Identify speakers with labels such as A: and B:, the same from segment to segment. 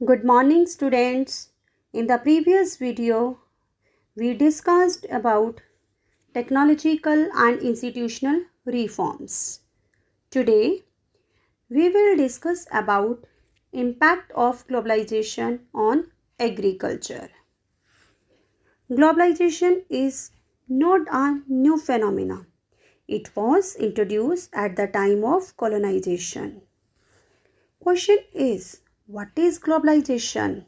A: Good morning, students. In the previous video, we discussed about technological and institutional reforms. Today, we will discuss about impact of globalization on agriculture. Globalization is not a new phenomenon. It was introduced at the time of colonization. Question is, what is globalization?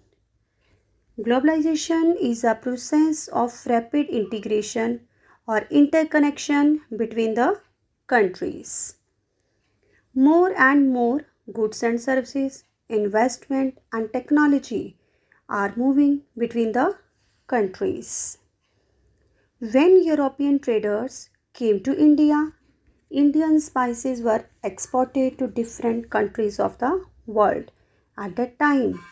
A: Globalization is a process of rapid integration or interconnection between the countries. More and more goods and services, investment and technology are moving between the countries. When European traders came to India, Indian spices were exported to different countries of the world. At that time,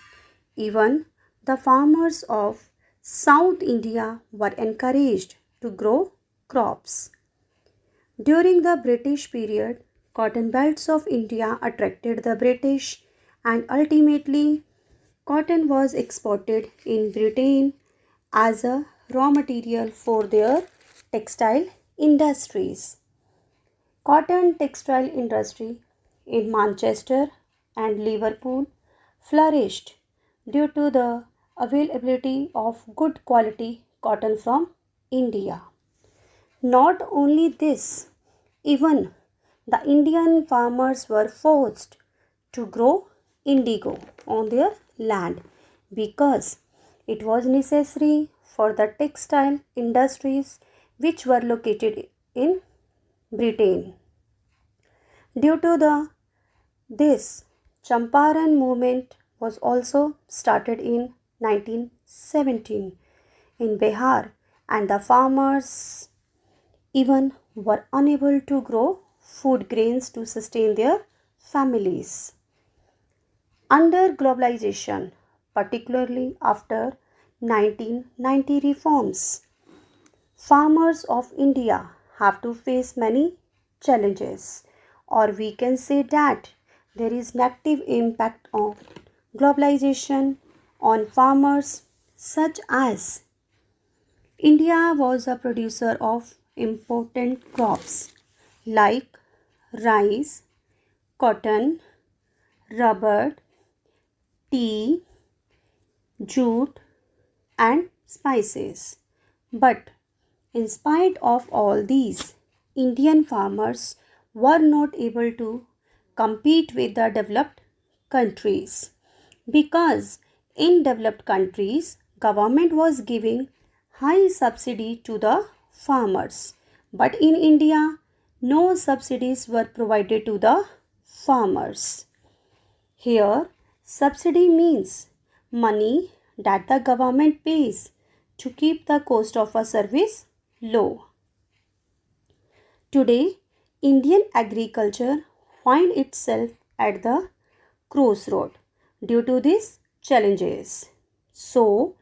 A: even the farmers of South India were encouraged to grow crops. During the British period, cotton belts of India attracted the British, and ultimately cotton was exported in Britain as a raw material for their textile industries. Cotton textile industry in Manchester and Liverpool flourished due to the availability of good quality cotton from India. Not only this, even the Indian farmers were forced to grow indigo on their land because it was necessary for the textile industries which were located in Britain. Due to this, Champaran movement was also started in 1917 in Bihar, and the farmers even were unable to grow food grains to sustain their families. Under globalization, particularly after 1990 reforms, farmers of India have to face many challenges, or we can say that there is negative impact of globalization on farmers, such as India was a producer of important crops like rice, cotton, rubber, tea, jute, and spices. But in spite of all these, Indian farmers were not able to compete with the developed countries because in developed countries government was giving high subsidy to the farmers, but in India no subsidies were provided to the farmers. Here subsidy means money that the government pays to keep the cost of a service low. Today, Indian agriculture finds itself at the crossroad due to these challenges. So,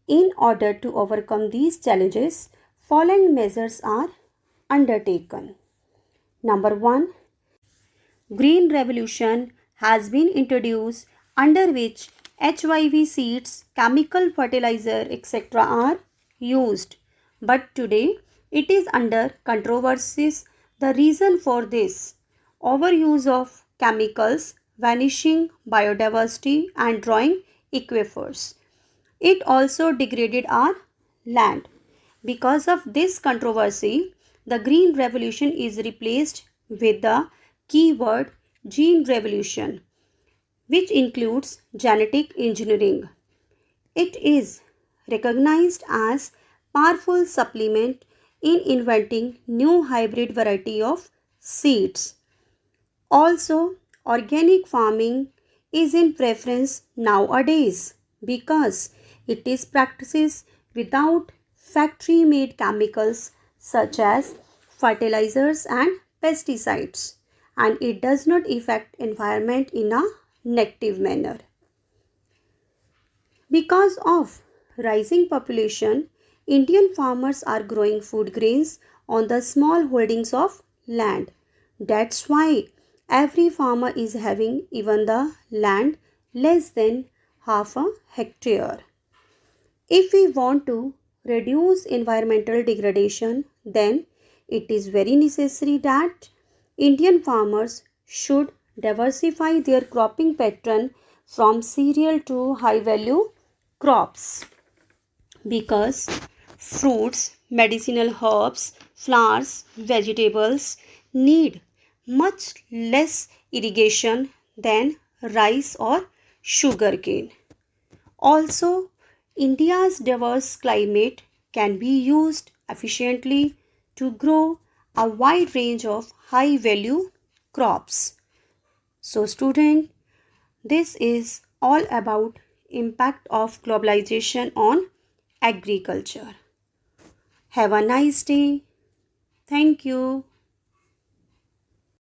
A: in order to overcome these challenges, following measures are undertaken. Number 1, Green Revolution has been introduced, under which HYV seeds, chemical fertilizer, etc. are used. But today it is under controversies. The reason for this overuse of chemicals, vanishing biodiversity and drying aquifers. It also degraded our land. Because of this controversy, the Green Revolution is replaced with the keyword Gene Revolution, which includes genetic engineering. It is recognized as powerful supplement in inventing new hybrid variety of seeds. Also, organic farming is in preference nowadays because it is practices without factory made chemicals such as fertilizers and pesticides, and it does not affect environment in a negative manner. Because of rising population, Indian farmers are growing food grains on the small holdings of land. That's why every farmer is having even the land less than half a hectare. If we want to reduce environmental degradation, then it is very necessary that Indian farmers should diversify their cropping pattern from cereal to high value crops, because fruits, medicinal herbs, flowers, vegetables need much less irrigation than rice or sugarcane. Also, India's diverse climate can be used efficiently to grow a wide range of high value crops. So student, this is all about impact of globalization on agriculture. Have a nice day. Thank you.